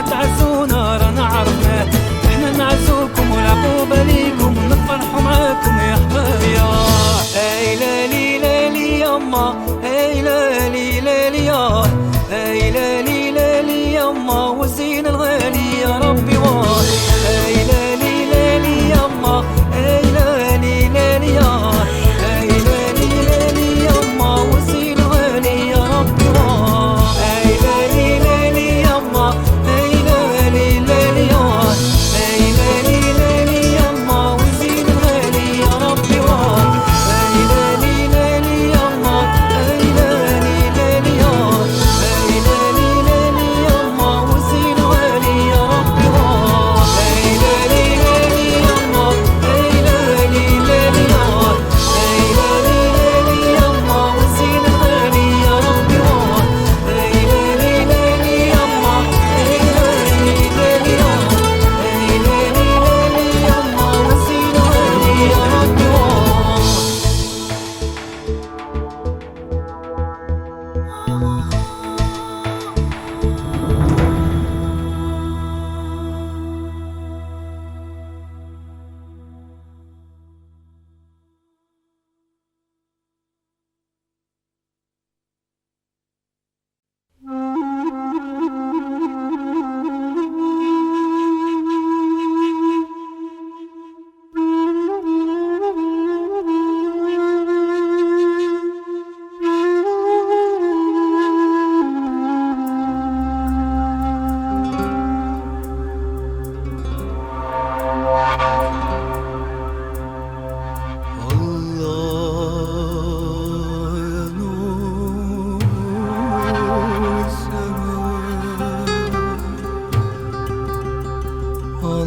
تعزونا رانا عرفناه، احنا نعزوكم والعقوبة ليكم نفرحوا معاكم يا حبايا. اي لالي لالي يما، اي لالي لالي يا، اي لالي لالي يما والزين الغالي يا ربي واه. اي لالي لالي يما، اي لالي لالي يا، اي لالي لالي يما والزين الغالي يا ربي واه. اي لالي لالي يما، اي لالي لالي يا، اي لالي لالي يما والزين الغالي يا ربي واه. اي لالي لالي يما، اي لالي لالي يا، اي لالي لالي يما والزين الغالي يا ربي واه. اي لالي لالي يما، اي لالي لالي يا، اي لالي لالي يما والزين الغالي يا ربي واه. اي لالي لالي يما، اي لالي لالي يا، اي لالي لالي يما والزين الغالي يا ربي واه.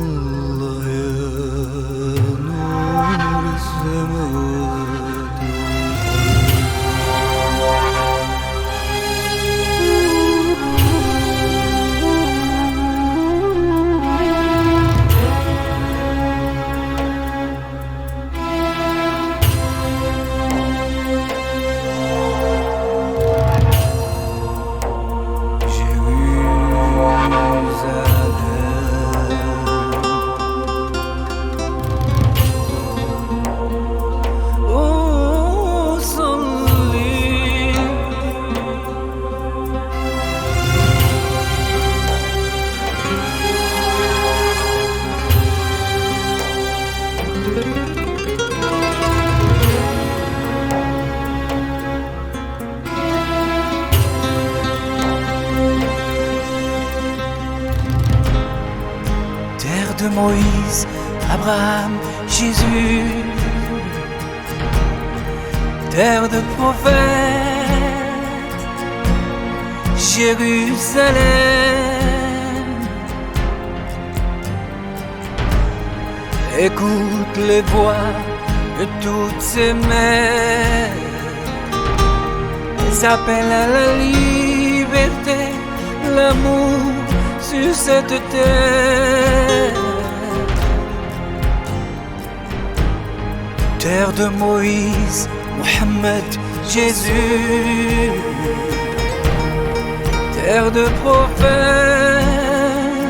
الله يا نور السماوات. Terre de Moïse, Abraham, Jésus, terre de prophètes, Jérusalem. Écoute les voix de toutes ces mères, elles appellent à la liberté, l'amour sur cette terre. Terre de Moïse, Mohammed, Jésus, terre de prophètes,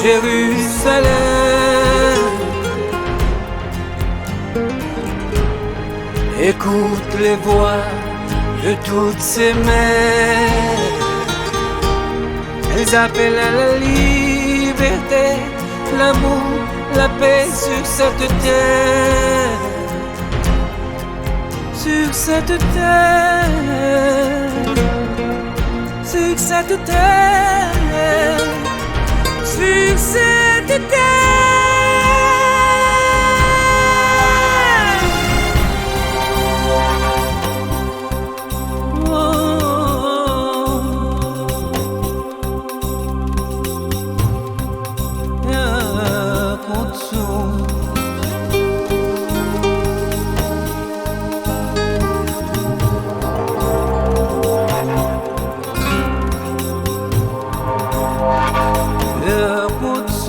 Jérusalem. Écoute les voix de toutes ces mères, elles appellent à la liberté, l'amour, la paix sur cette terre, sur cette terre, sur cette terre, sur cette terre. يا قدس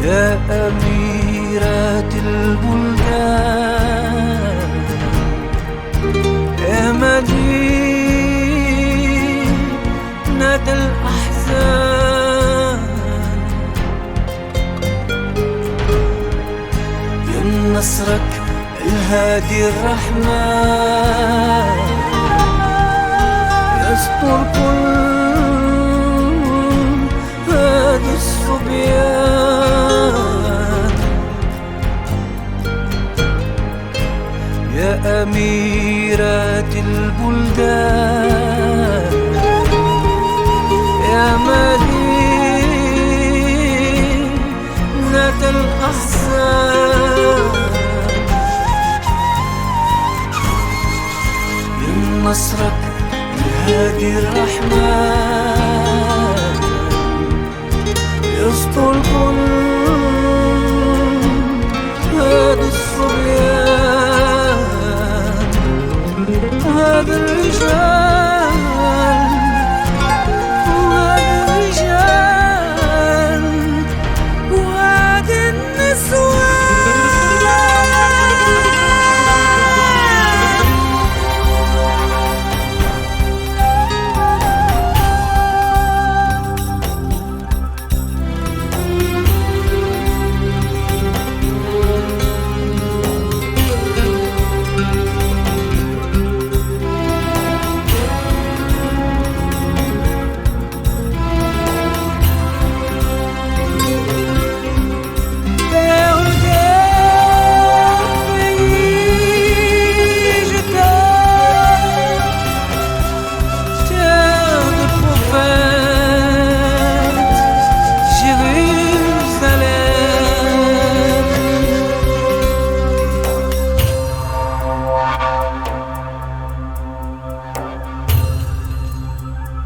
يا أميرة البلدان، يا مدينة الأحزان، يا نصرك الهادي الرحمن، يستر كل هذه الصبيان، يا أميرة البلدان، يا مدينة الأحزان، من نصرك الهادي الرحمن، يسطل كل هذه الصبيان، هذا الرجال، وهذا الرجال، وهذه النسوان.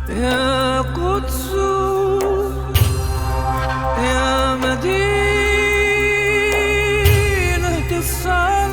يا قدس يا مدينة الصلاة،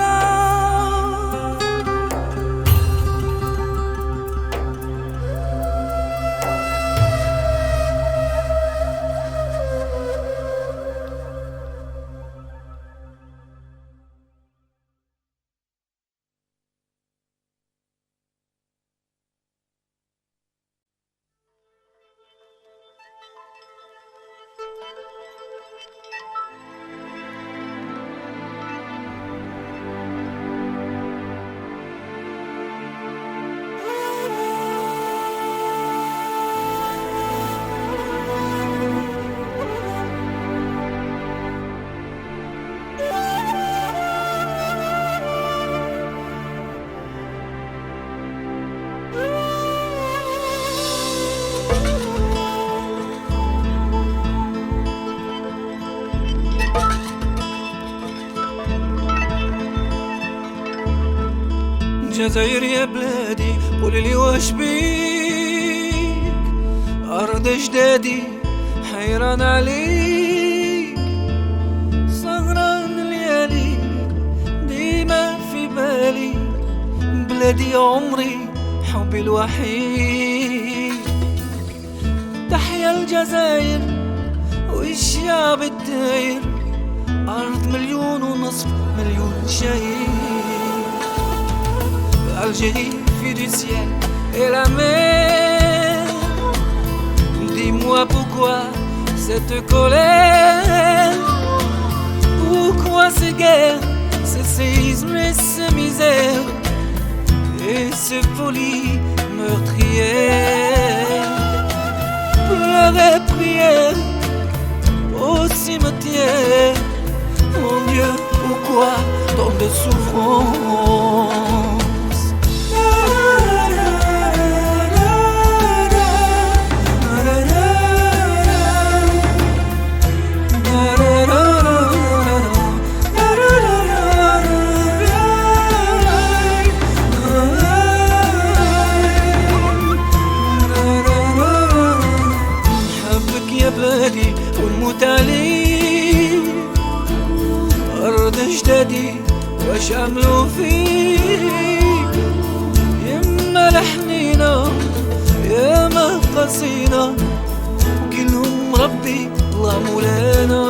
جزائر يا بلادي قولي واش بيك، أرض جدادي حيران عليك، سهران ليالي ديما في بالي، بلادي عمري حبي الوحيد. تحيا الجزائر والشعب الداير، أرض 1.5 مليون شهيد. Algérie, fille du ciel et la mer, dis-moi pourquoi cette colère, pourquoi ces guerres, ces séismes et ces misères, et ces folies meurtrières. Pleurs et prières au cimetière, mon Dieu, pourquoi tant de souffrance? بلادي ونموت عليك، أرض جدادي واش عملوا فيك، يما لحنينا ياما قصينا، وكلهم ربي الله مولانا.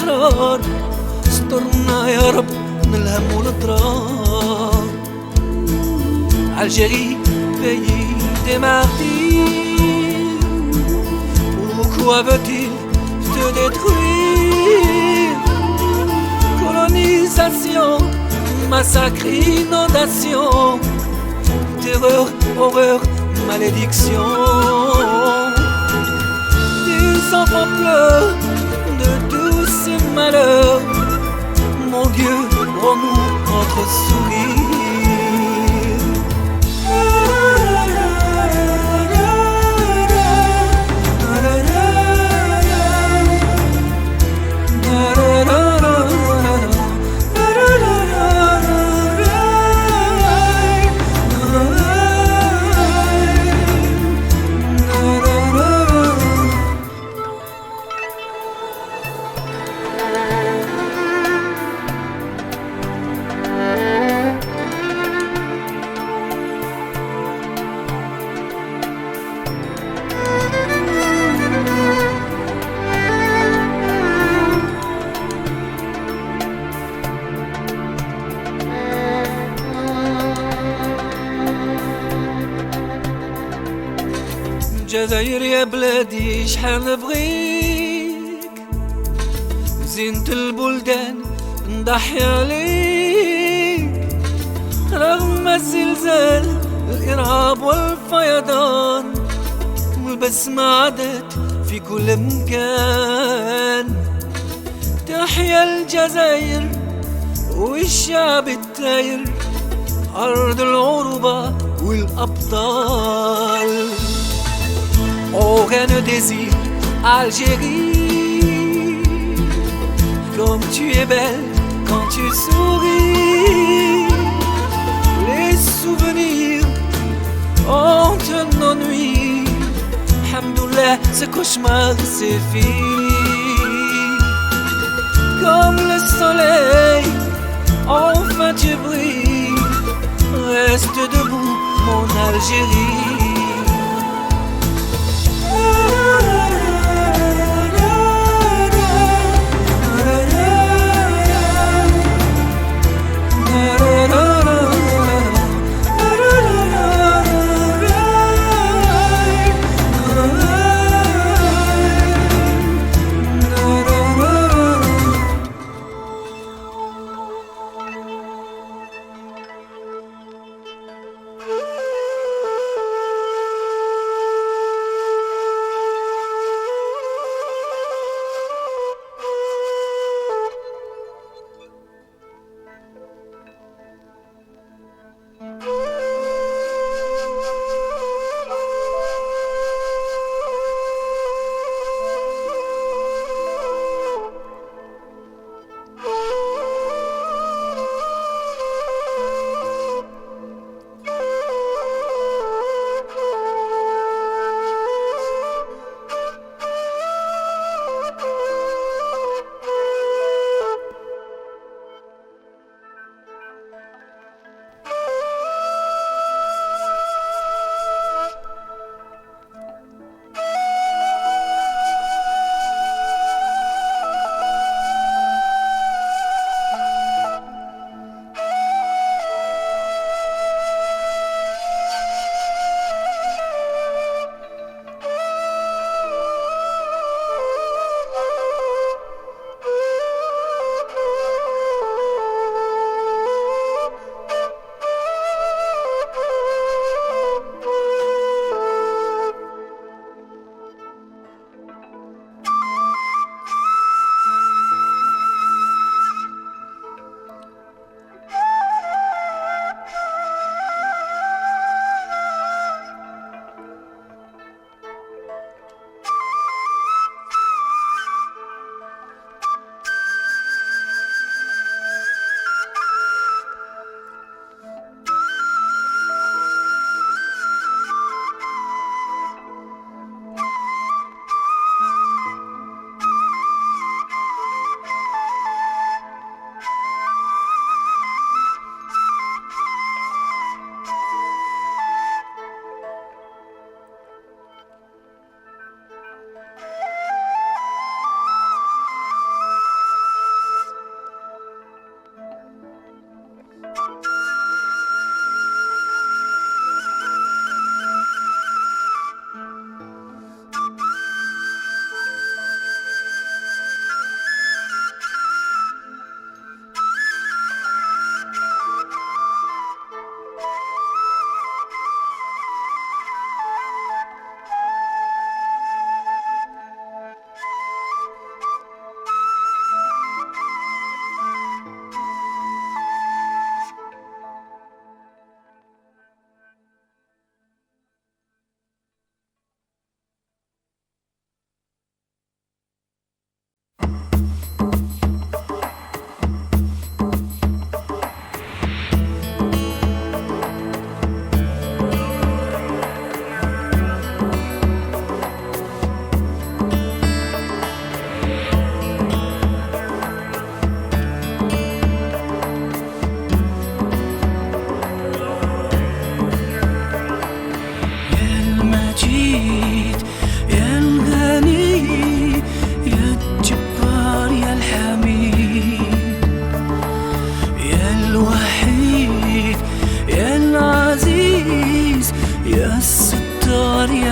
الأحرار، استرنا يا رب من الهم والضرار. Algérie, pays des martyrs, pourquoi veut-il te détruire? Colonisation, massacre, inondation, terreur, horreur, malédiction. Des enfants pleurent de tous ces malheurs. Mon Dieu, rends-nous notre sourire. الجزائر يا بلادي شحال نبغيك، زينة البلدان نضحي عليك. رغم الزلزال الإرهاب والفيضان، والبسمة عادت في كل مكان. تحيا الجزائر والشعب التاير، أرض العروبة والأبطال. Oh, reine des îles, Algérie, comme tu es belle quand tu souris. Les souvenirs hantent nos nuits. Alhamdoulilah, ce cauchemar c'est fini. Comme le soleil, enfin tu brilles. Reste debout, mon Algérie.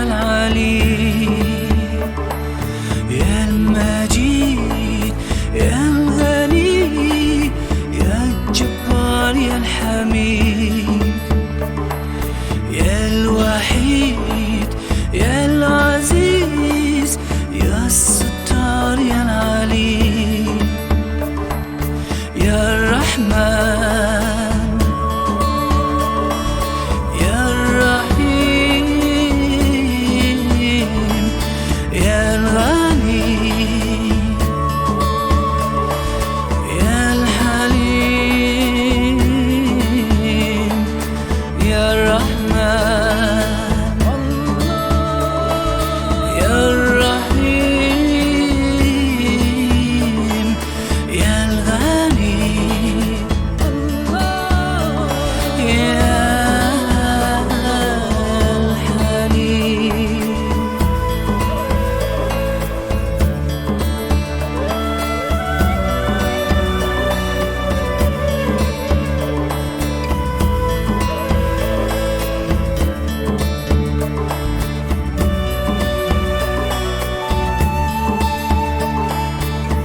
يا العلي يا المجيد يا الغني يا الجبار يا الحميد يا الوحيد يا العزيز يا الستار يا العليم يا الرحمن يا الرحيم يا الغني يا الحليم يا الرحمن يا الرحيم يا الغني يا الحليم.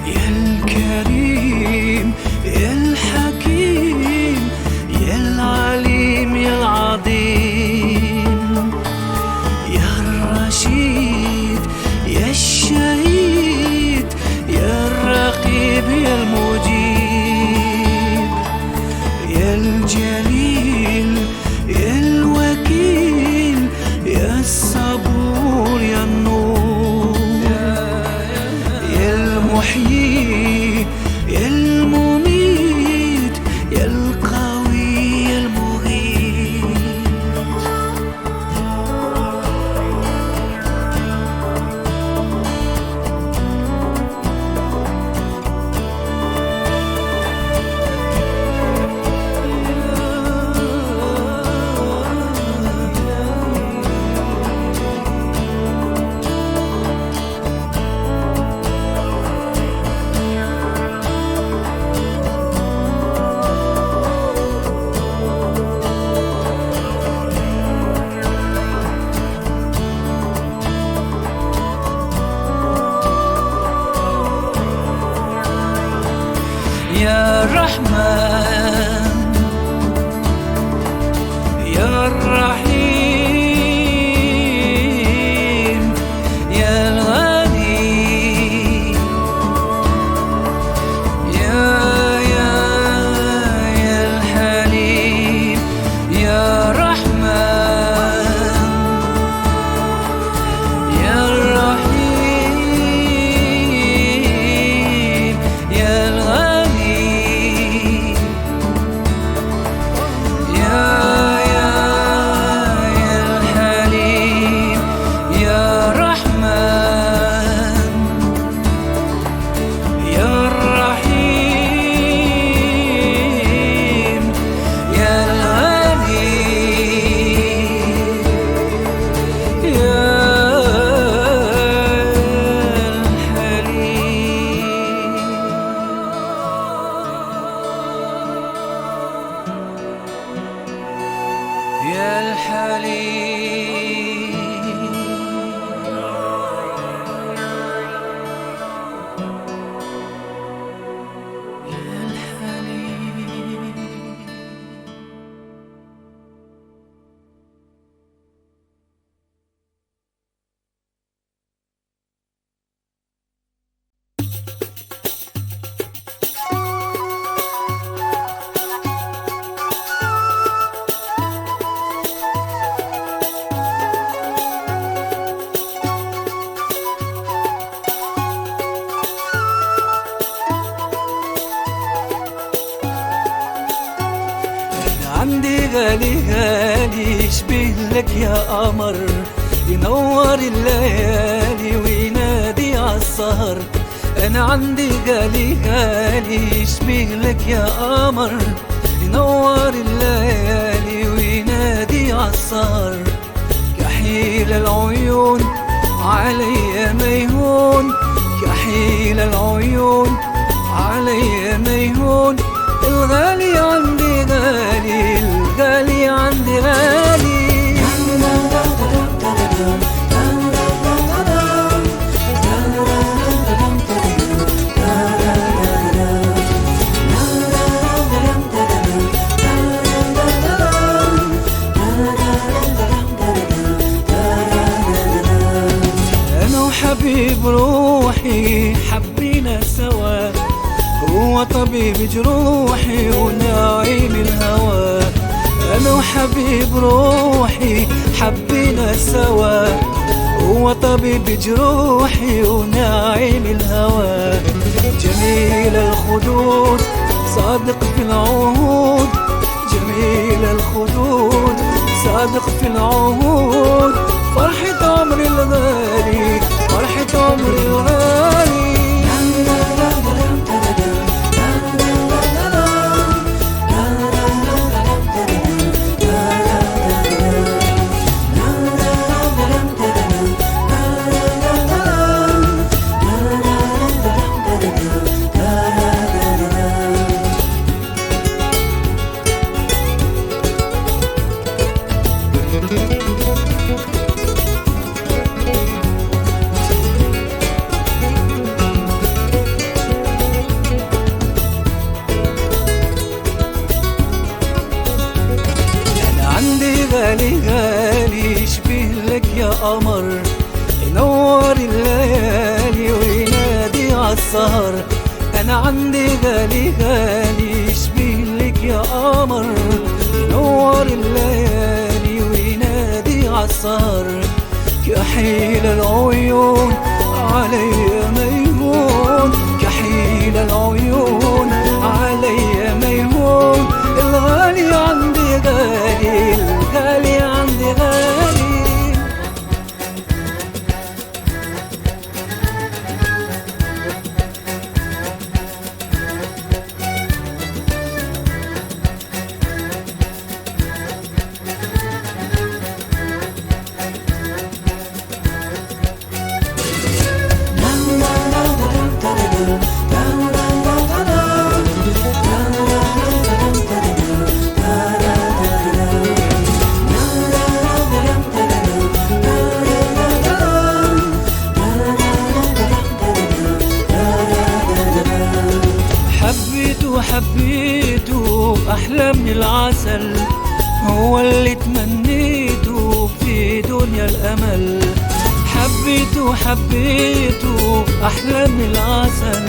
يا الكريم يا الحكيم يا العليم يا العظيم يا الرشيد يا الشهيد يا الرقيب يا المجيب يا الجليل يا الوكيل يا الصبور يا النور يا المحيي يا المميت يا القوي يا المغيث يا الرحمن يا الرحيم يا الغني يا الحليم يا الرحمن يا الرحيم يا الغني يا الحليم يا الرحمن يا الرحيم يا الغني يا الحليم يا الحليم يا الحليم. عندي غالي غالي يشبه لك يا قمر ينور الليالي وينادي عالسهر. انا عندي غالي غالي يشبه لك يا قمر ينور الليالي وينادي عالسهر. كحيل العيون علي ما يهون كحيل العيون علي ما يهون. الغالي عندي غالي الغالي عندي غالي حبيب روحي حبينا سوا، هو طبيب جروحي وناعم الهوى. أنا وحبيب روحي حبينا سوا، هو طبيب جروحي وناعم الهوى. جميل الخدود صادق في العهود، جميل الخدود صادق في العهود. فرحة عمري الغالي، فرحة عمري الغالي. غالي غالي يشبه لك يا قمر، ينور الليالي وينادي عالسهر. أنا عندي غالي غالي يشبه لك يا قمر، ينور الليالي وينادي عالسهر. كحيل العيون علي ما يهون، كحيل العيون علي ما يهون. الغالي عندي غالي، الغالي عندي غالي. حبيته أحلى من العسل، هو اللي تمنيته في دنيا الأمل. حبيته حبيته أحلى من العسل،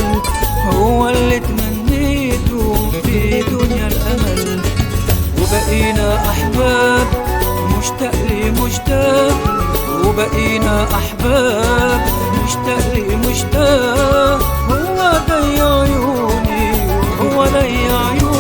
هو اللي تمنيته في دنيا الأمل. وبقينا أحباب مشتاق لي مشتاق، وبقينا أحباب مشتاق لي مشتاق. هو ضي عيوني وهو ضي عيوني.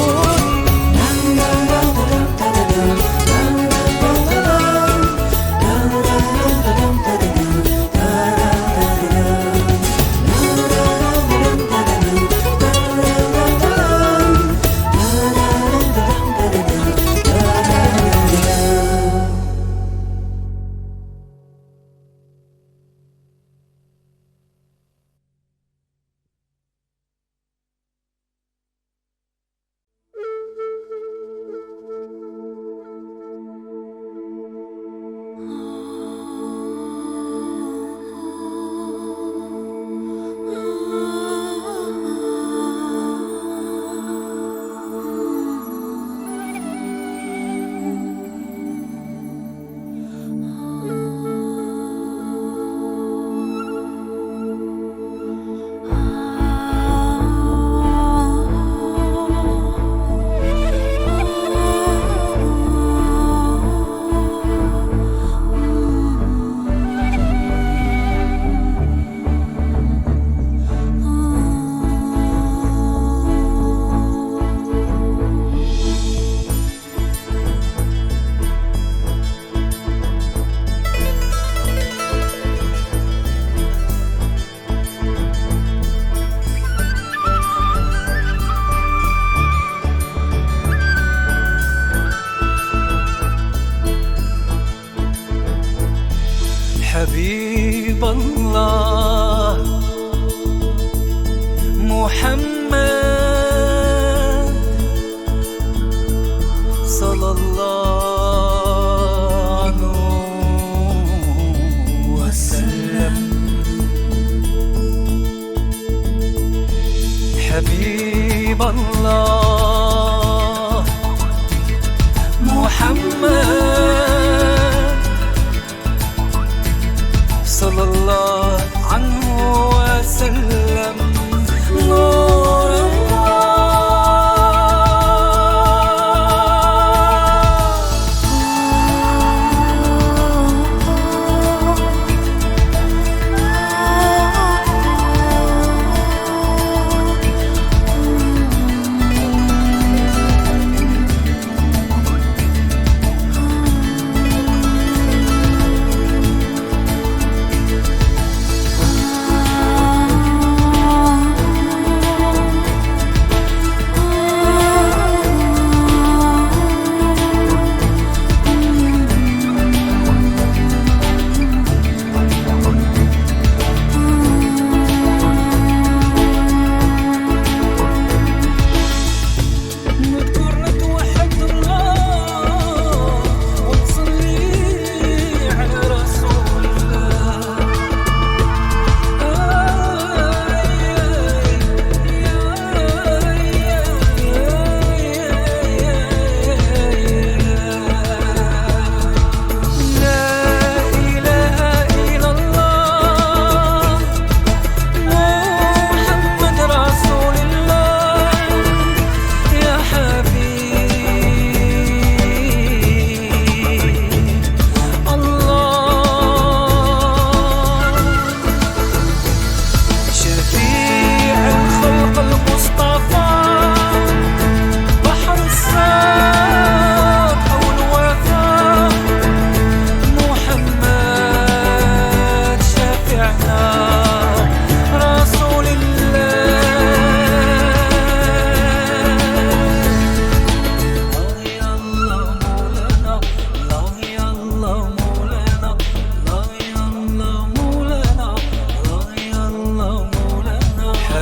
حبيب الله محمد صلى الله عليه وسلم. حبيب الله محمد صلى الله عنه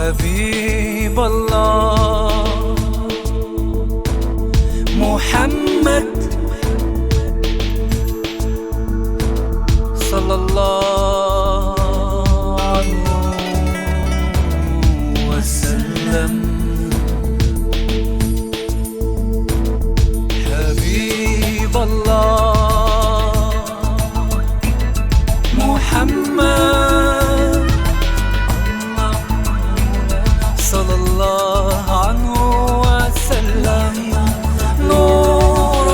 حبيب الله محمد صلى الله عليه وسلم حبيب الله محمد صلى الله عليه وسلم نور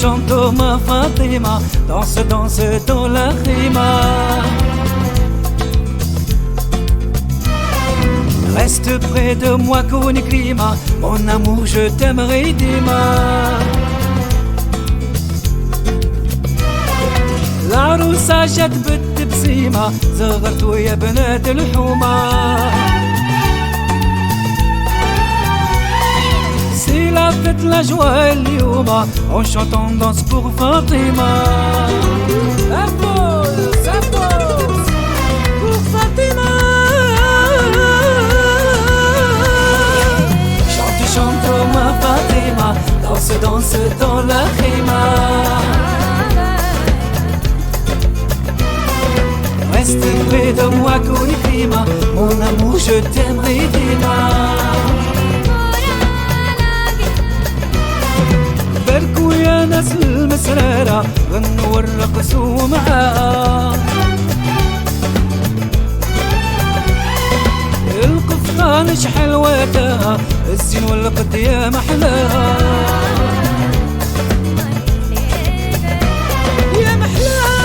Chante ma Fatima, danse, danse dans la rima. Reste près de moi qu'on y climat, mon amour je t'aimerai dima. العروسة جت بالتبسيمة زغرتوا يا بنات الحومة. C'est la fête, la joie et l'youma, on chante, on danse pour Fatima. Ça pose pour Fatima. Chante, chante ma Fatima, danse, danse dans la rima. Reste près de moi qu'on y climat, mon amour je t'aimerai dima. باركوا يا ناس المسرارة غنوا ورقصوا معاها. القفطان شحال واتاها الزين والقد يا محلاها يا محلاها.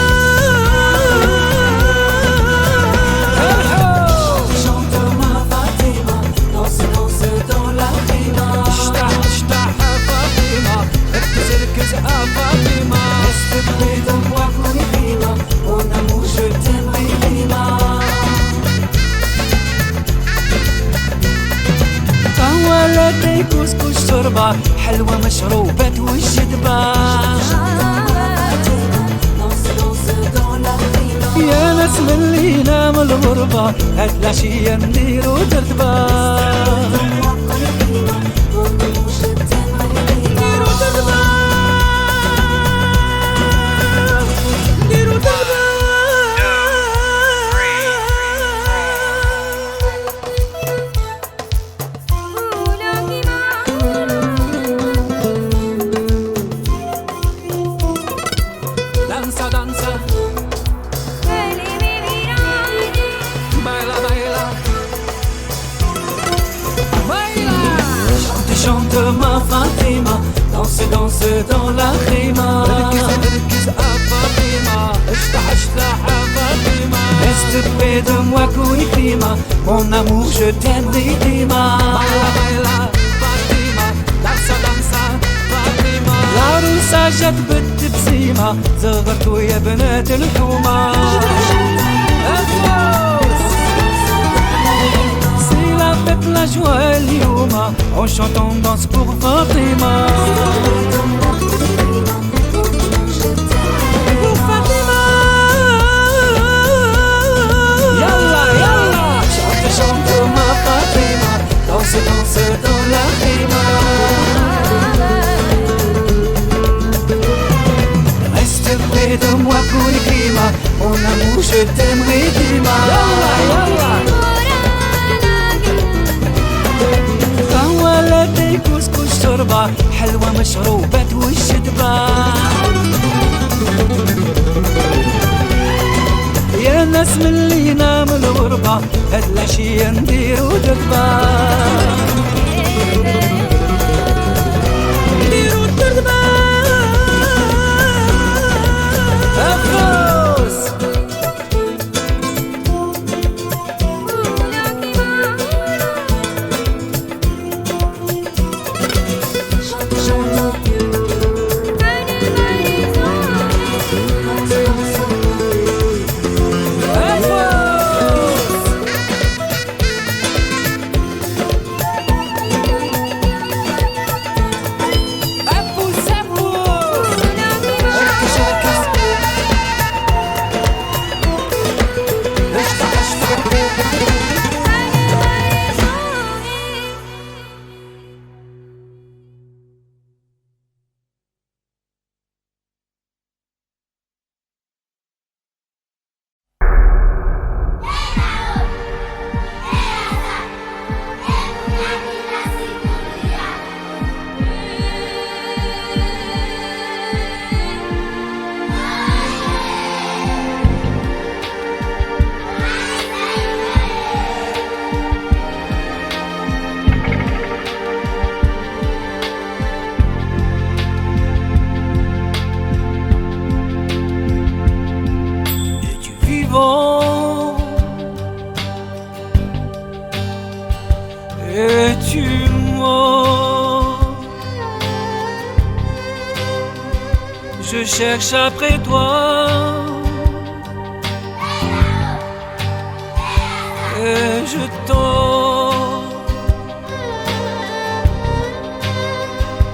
كسكس شربة حلوة مشروبات والجدبة. يا ناس من اللي ينام الغربة هاد العشية نديرو ترتبة. فاطمة danse danse dans la خيمة اركز فاطمة اشطح فاطمة reste près de moi كوني كريمة mon amour je t'aimerai ديما baila فاطمة dansa فاطمة العروسة جت بالتبسيمة زغرتوا يا بنات الحومة Faites la joie اليوم en chantant danse pour Fatima pour Fatima Yalla yalla chante chante ma Fatima danse danse dans la khima reste près de moi pour les climat mon amour je t'aimerai dima Yalla yalla لدي كسكس شربة حلوة مشروبة والشدبة يا ناس من اللي ينام الغربة هلا شي نديرو دبة نديرو الدربة أفوز Es-tu mort? Je cherche après toi et je t'en.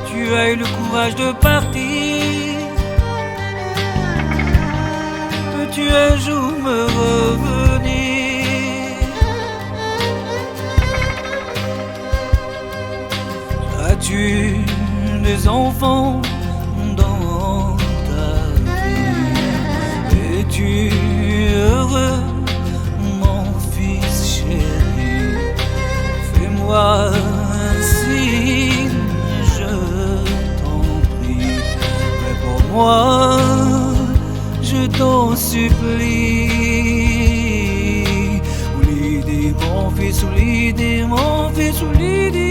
Tu as eu le courage de partir. Peux-tu un jour me revenir? As-tu des enfants dans ta vie? Es-tu heureux, mon fils chéri? Fais-moi un signe, je t'en prie. Mais pour moi, je t'en supplie. Oulidi, mon fils, Oulidi, mon fils, Oulidi.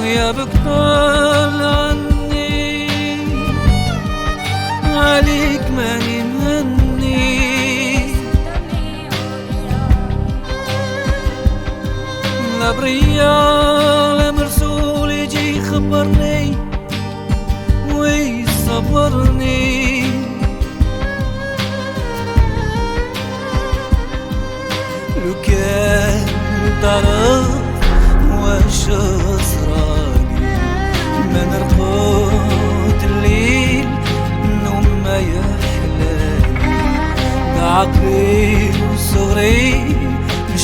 يا بطل عني عليك ماني مهني لا بريال لا مرسول يجي يخبرني ويصبرني لو كان تعرف واش صرالي ما نرقد الليل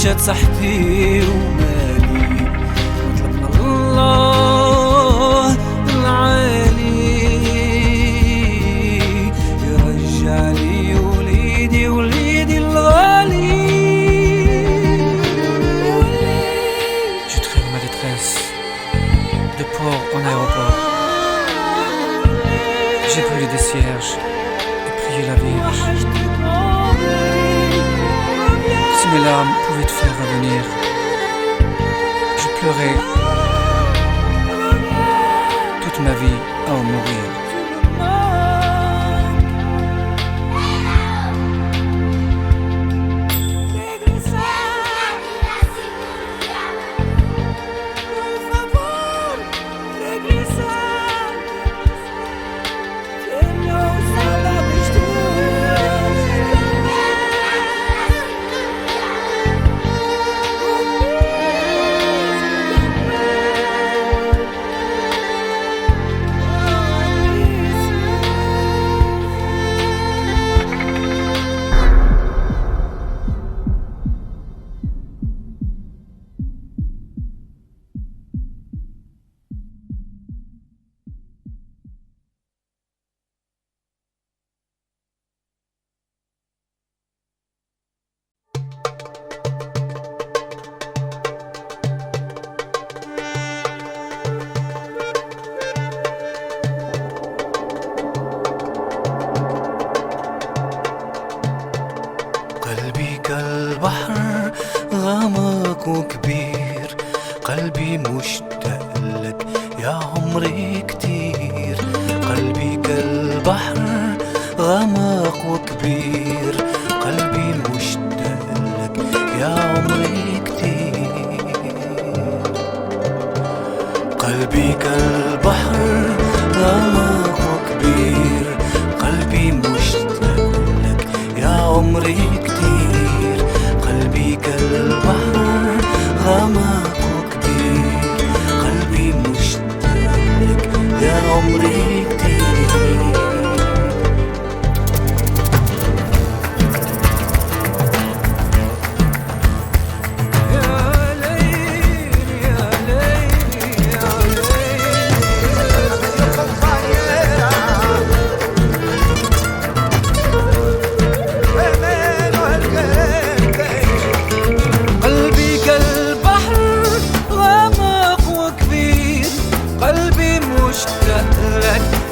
مشات صحتي ومالي، طلبنا الله العالي يرجع لي وليدي وليدي الغالي. Je traîne ma détresse de port en aéroport. J'ai brûlé des cierges et prié la Vierge. Si mes larmes pouvaient te faire revenir, je pleurais toute ma vie à en mourir. قلبي كالبحر غامق وكبير، قلبي مشتاق لك يا عمري كتير. قلبي كالبحر غامق وكبير، قلبي مشتاق لك يا عمري كتير. قلبي كالبحر غامق وكبير، قلبي مشتاق لك يا عمري كتير. قلبي كالبحر غامق وكبير، قلبي مشتاق لك يا عمري كتير.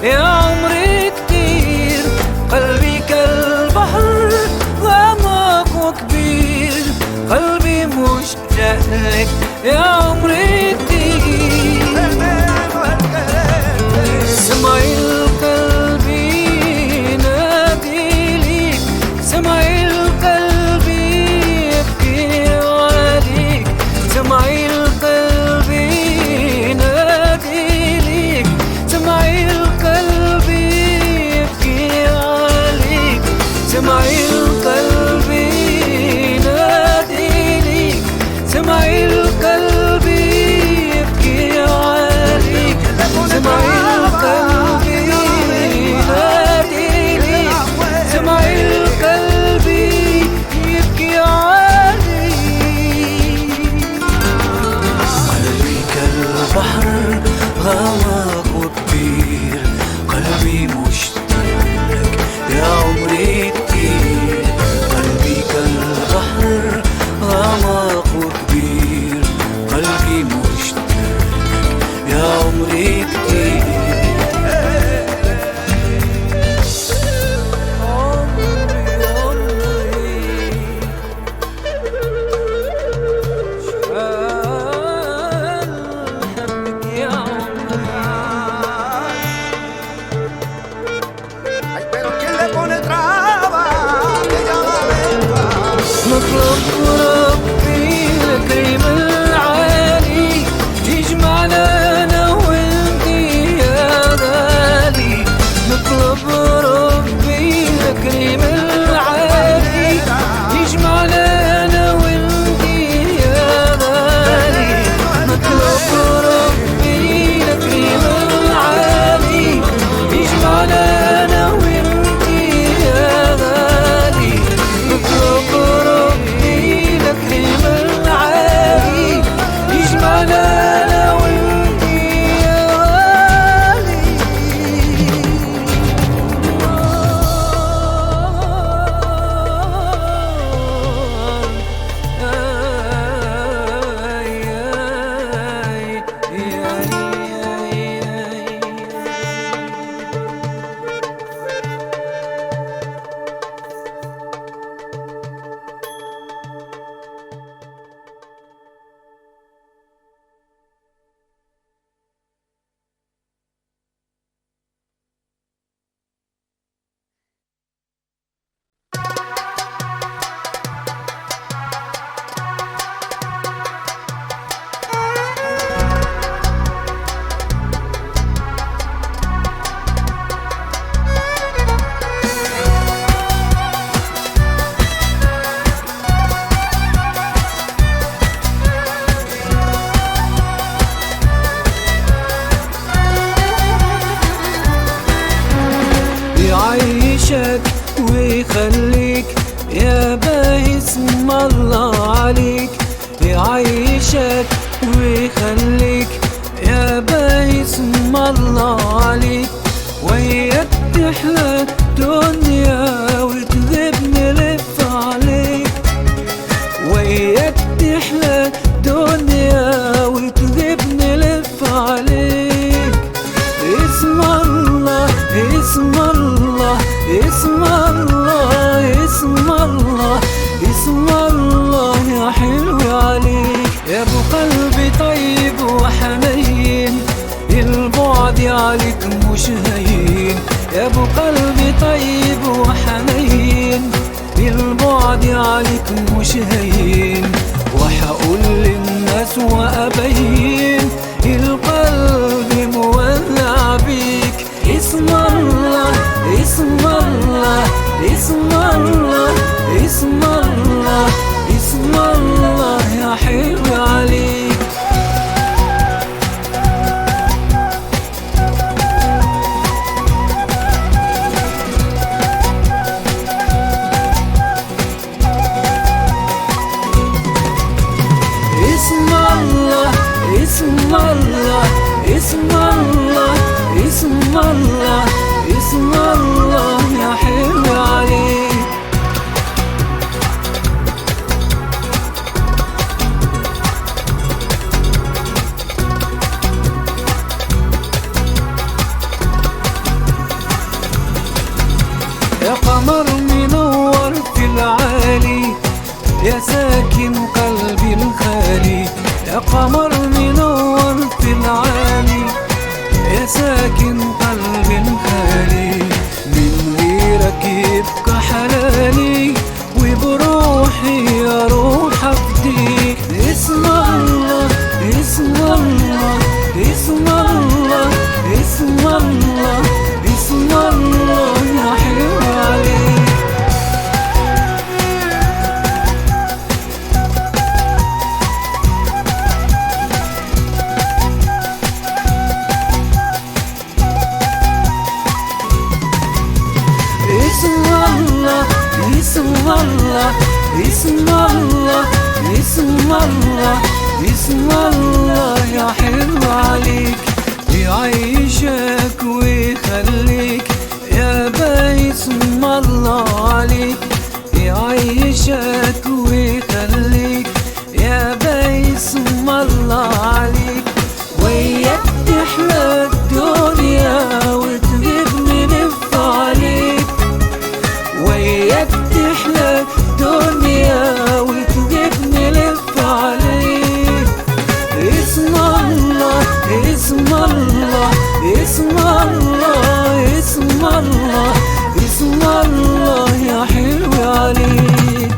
يا عمري كتير، قلبي كالبحر غامق وكبير، قلبي مشتاق لك يا عمري كتير. سمعي القلب ينادي ليك، سمعي القلب يبكي عليك، سمعي القلب ينادي ليك، سمعي سمعي القلب ينادي ليك، سمعي القلب يبكي عليك، سمعي القلب ينادي ليك، سمعي القلب يبكي عليك. قلبي كالبحر غامق وكبير، قلبي مشتاق لك يا عمري كتير. قلبي كالبحر غامق وكبير، قلبي مشتاق لك يا عمري كتير. نطلب ربي الكريم العالي يجمعنا انا وانتي يا غالي. نطلب ربي الكريم العالي يجمعنا انا وانتي يا غالي. نطلب ربي الكريم العالي يجمعنا انا وانتي يا غالي. نطلب ربي ويخليك يا باهي اسم الله عليك، يعيشك ويخليك يا باهي اسم الله عليك، وياك تحلى الدنيا وتغيب نلف عليك، وياك تحلى الدنيا وتغيب نلف عليك. اسم الله اسم الله اسم الله اسم الله اسم الله يا حلو عليك، يا ابو قلبي طيب وحنين، البعد عليك مش هين، يا ابو قلبي طيب وحنين، البعد عليك مش هين، وحقول للناس وابين القلب مولع بيك. اسم الله اسم الله اسم الله اسم الله اسم الله يا حلو عليك. اسم الله اسم الله اسم الله اسم الله اسم الله يا حلو عليك. يا قمر منور في العالي، يا ساكن قلبي الخالي، يا قمر منور في العالي، يا ساكن قلبي الخالي، من غيرك يبقى حلالي، وبروحي يا روح افديك. اسم الله اسم الله اسم الله اسم الله اسم الله يا حلو عليك. اسم الله اسم الله اسم الله اسم الله اسم الله يا حلو عليك، يعيشك ويخليك يا باهي اسم الله عليك، يعيشك ويخليك يا باهي اسم الله عليك، وياك تحلى الدنيا وتغيب نلف عليك، وياك تحلى الدنيا وتغيب نلف عليك. اسم الله اسم الله اسم الله اسم الله اسم الله يا حلو عليك.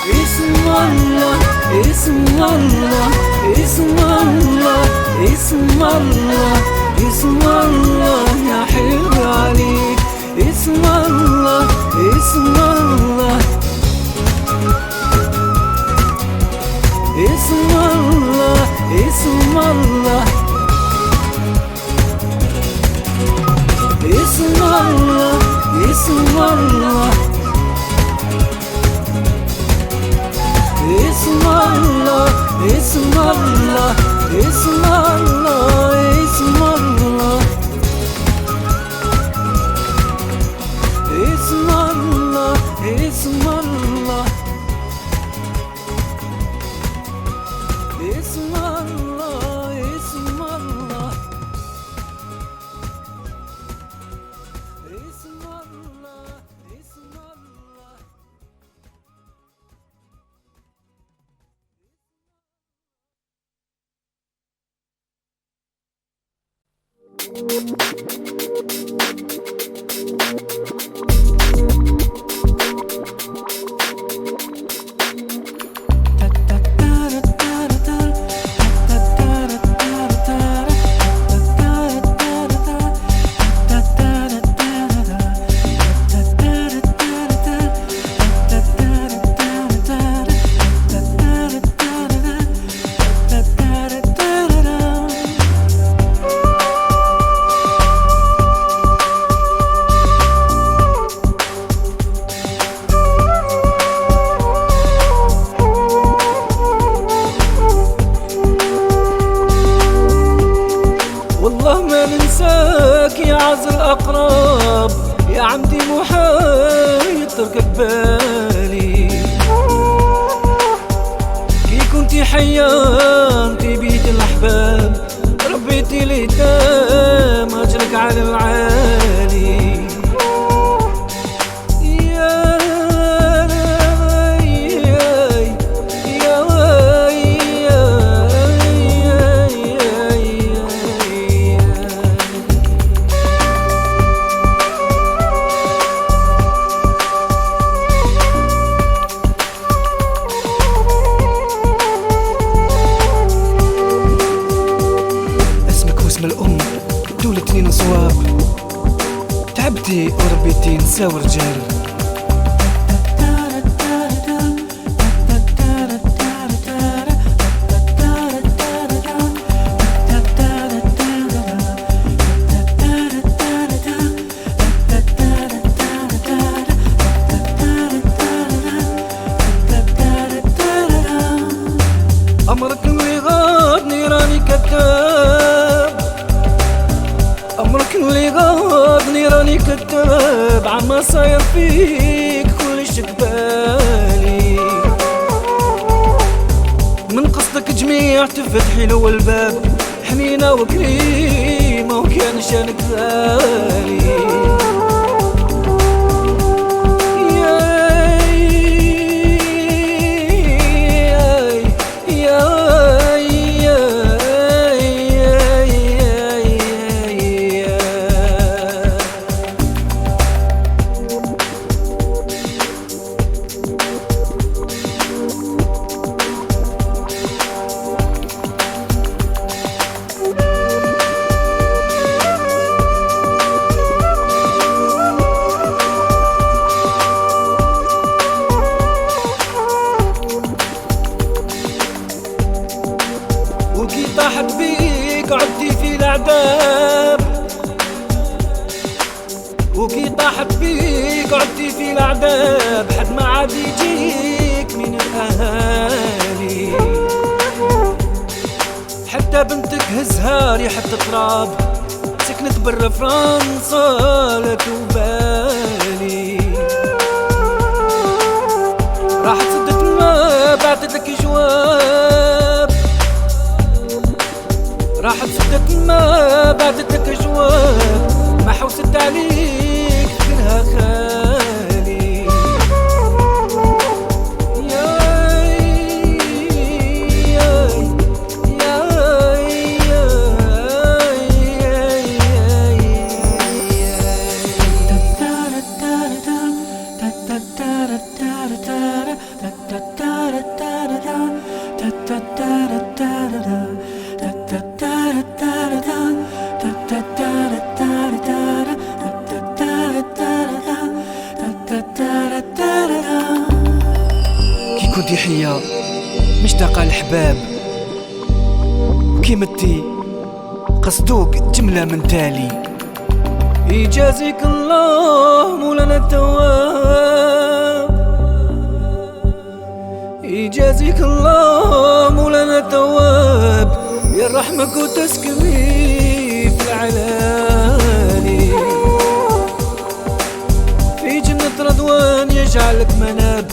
اسم الله اسم الله اسم الله اسم الله يا حلو عليك. اسم الله اسم الله اسم الله اسم الله اسم الله اسم الله اسم الله اسم الله اسم الله اسم الله اسم الله اسم الله اسم الله اسم الله اسم الله اسم الله. محايد تركب بالي. كي كنتي حية انتي بيت الأحباب، ربيتي اليتام أجرك على العالي. اسم الأم دول تنين صواب، تعبتي وربيتي نساء ورجال. أمرك اللي غادني راني كذاب، أمرك اللي غادني راني كذاب، عما صاير فيك كلش قبالي. من قصدك جميع تفتحي له الباب، حنينة وكريمة وكان شانك غالي. وكي طاحت بيك عدتي في الأعذاب، وكي طاحت بيك عدتي في الأعذاب، حد ما عاد يجيك من الأهالي. حتى بنتك هزها ريحة التراب، سكنت برا فرنسا لا تبالي. راحت سدت ما بعتتلك جواب، راحت سدت ما بعتتلك جواب، ما حوست عليك كلها خالي. كي كنتي حية مشتاقة للحباب، وكي متي قصدوك جملة من تالي. يجازيك الله مولانا التواب، يجازيك الله مولانا التواب، يرحمك وتسكني في العلالي. في جنة رضوان يجعلك مناب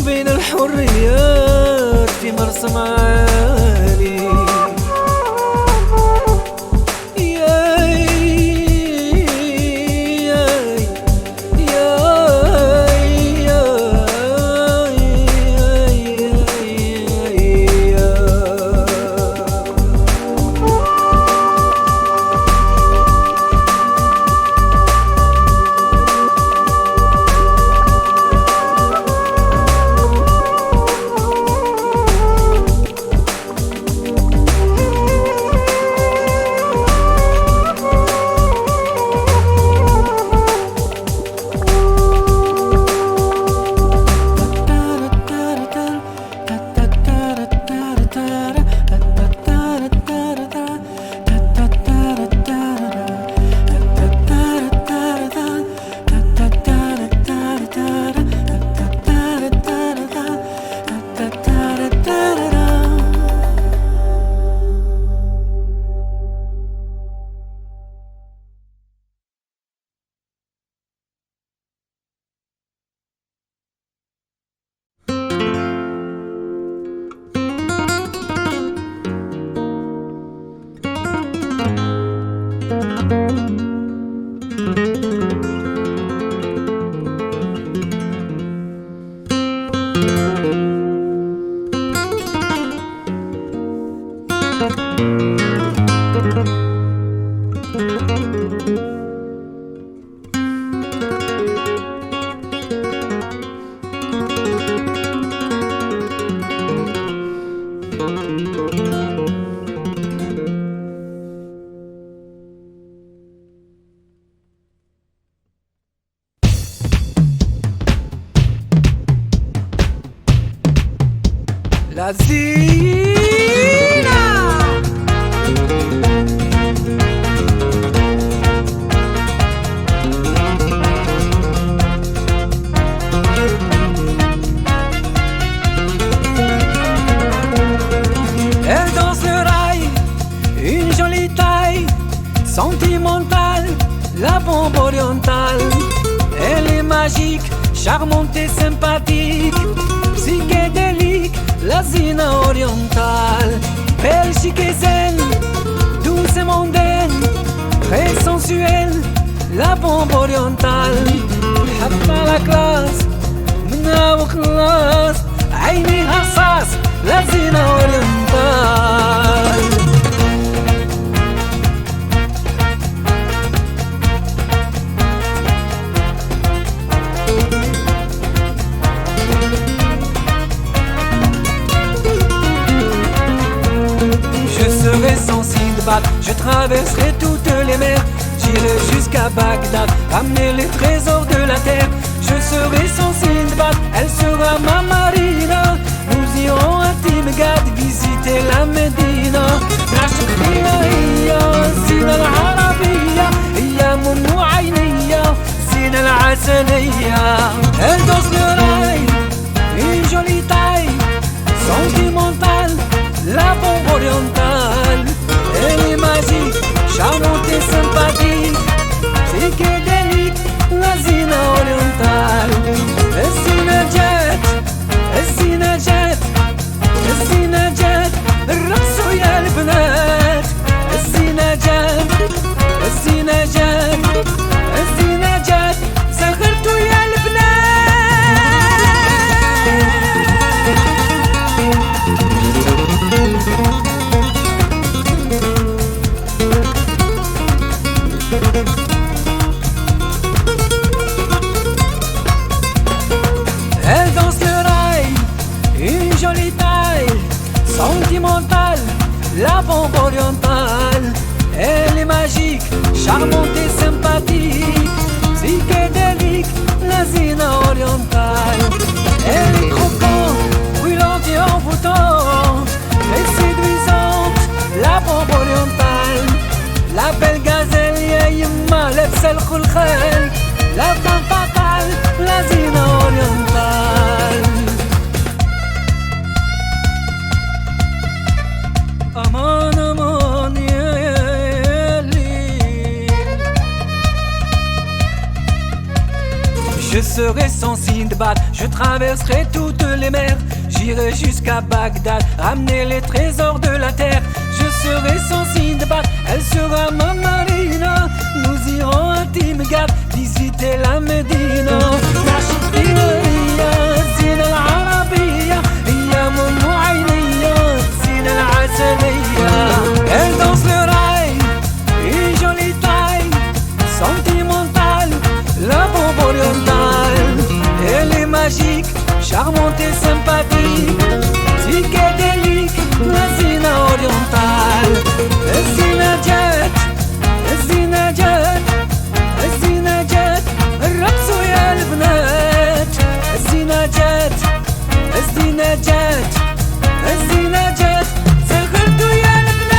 بين الحريات في مرسم عالي. la zina. Elle danse le rail, une jolie taille, sentimentale, la bombe orientale. Elle est magique, charmante et sympathique, psychédélique, la zina orientale. Belle, chic et zen, douce et mondaine, très sensuelle, la bombe orientale. حتى la classe, منها وخلاص, عينيها رصاص, la zina orientale. Je serai sans Sindbad, je traverserai toutes les mers, j'irai jusqu'à Bagdad, ramener les trésors de la terre. Je serai sans Sindbad, elle sera ma marina. Nous irons à Timgad visiter la Médina. نعشق فيها هي الزينة العربية، هي من عينيا الزينة العسلية. Elle danse le rail, une jolie taille, sentimentale, la bombe orientale. Elle est magique, charmante et sympathique, psychédélique, la zina orientale. الزينة جات، الزينة جات، الزينة جات، الرقصوا يا البنات. الزينة جات، الزينة جات، الزينة جات، سخرتوا يا البنات. Elle danse le rail, une jolie taille, sentimentale, la bombe orientale. Elle est magique, charmante et sympathique, psychédélique, la zina orientale. Elle est croquante, brûlante et envoûtante, et séduisante, la bombe orientale. La belle gazelle, ya yemma, لابسة الخلخال, la femme fatale, la zina orientale. Aman aman yeli. Je serai sans Sindbad, je traverserai toutes les mers, j'irai jusqu'à Bagdad, ramener les trésors de la terre. Je serai sans Sindbad, elle sera ma marina. Nous irons à Timgad visiter la Médina. نعشق فيها هي الزينة العربية، هي من عينيا الزينة العسلية. Elle danse le rail, une jolie taille, sentimentale, la bombe orientale. Elle est magique, charmante et sympathique, psychédélique, la zina orientale. الزينة جات، الزينة جات، الزينة جات، الرقصوا يا البنات. الزينة جات، الزينة جات، الزينة جات، سخرتوا يا البنات.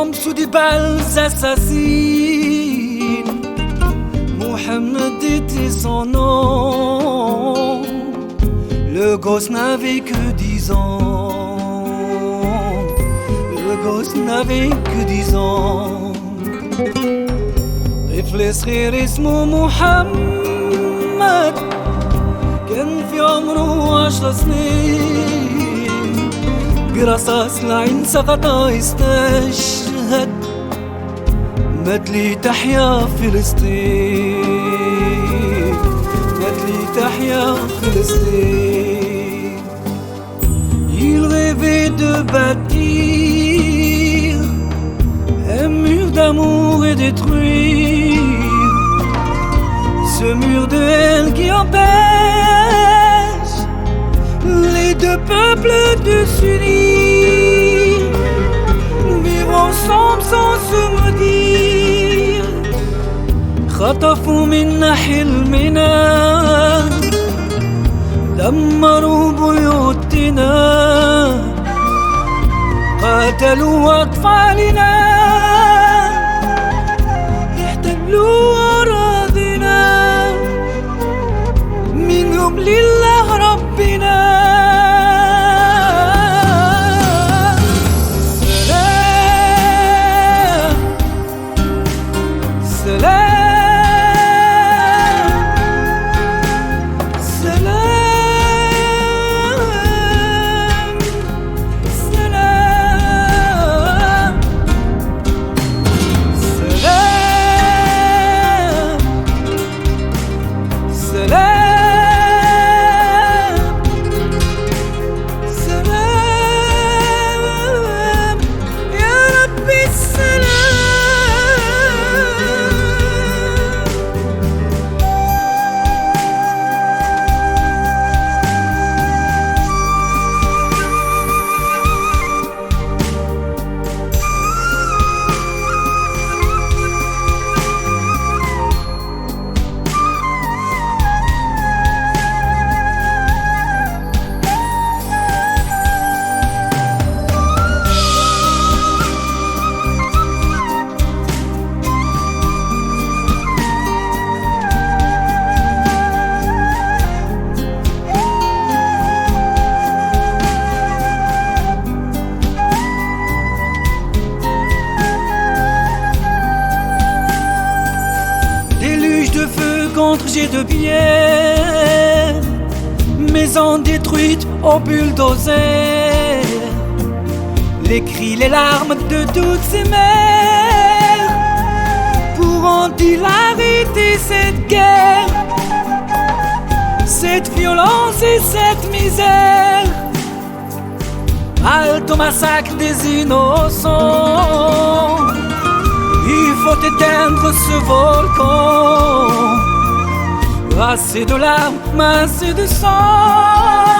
tombe sous des balles assassines. Mohamed était son nom. Le gosse n'avait que 10 ans. Le gosse n'avait que 10 ans. طفل صغير اسمه محمد كان في عمره 10 سنين. برصاص العين سقط استشهد. مات لي تحيا فلسطين. مات لي تحيا فلسطين. Il rêvait de bâtir un mur d'amour et détruire ce mur de haine qui empêche les deux peuples de s'unir, vivre ensemble sans se maudire. خطفوا منا حلمنا، دمروا بيوتنا، قتلوا أطفالنا، احتلوا أراضينا. منهم لله ربنا. Contre jet de pierre, maisons détruites au bulldozer, les cris, les larmes de toutes ces mères. Pourront-ils arrêter cette guerre, cette violence et cette misère? Halte au massacre des innocents. Il faut éteindre ce volcan. Assez de larmes, assez de sang.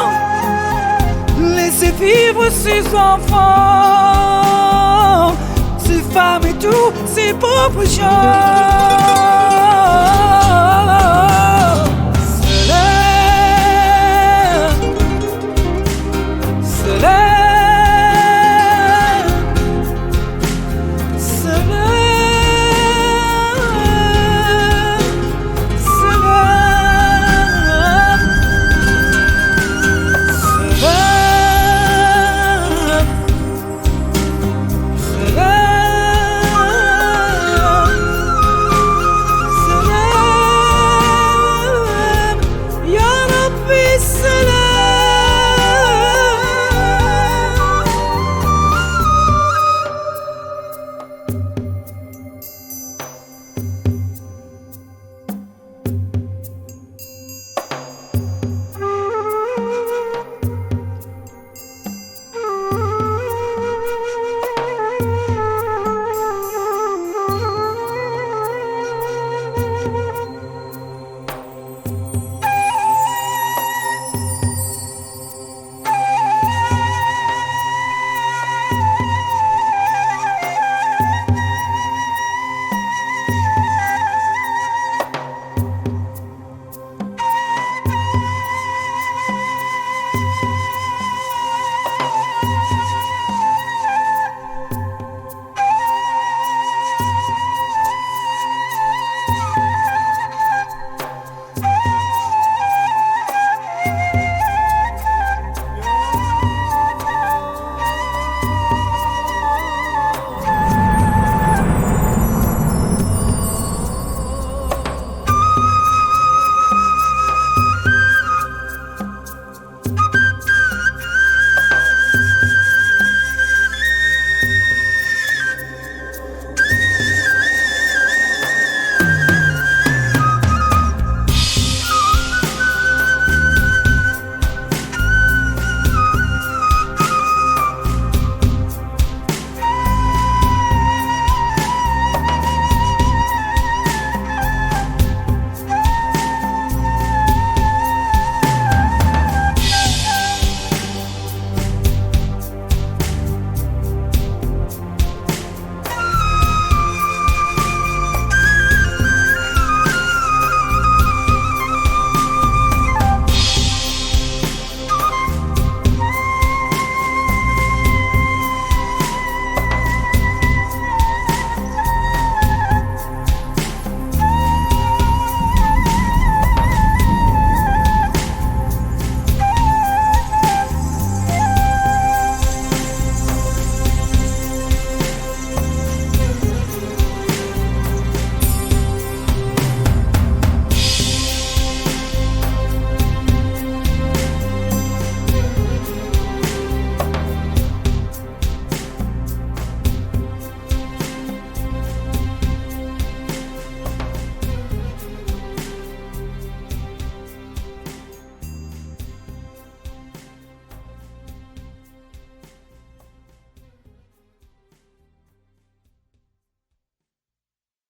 Laissez vivre ces enfants, ces femmes et tous ces pauvres gens.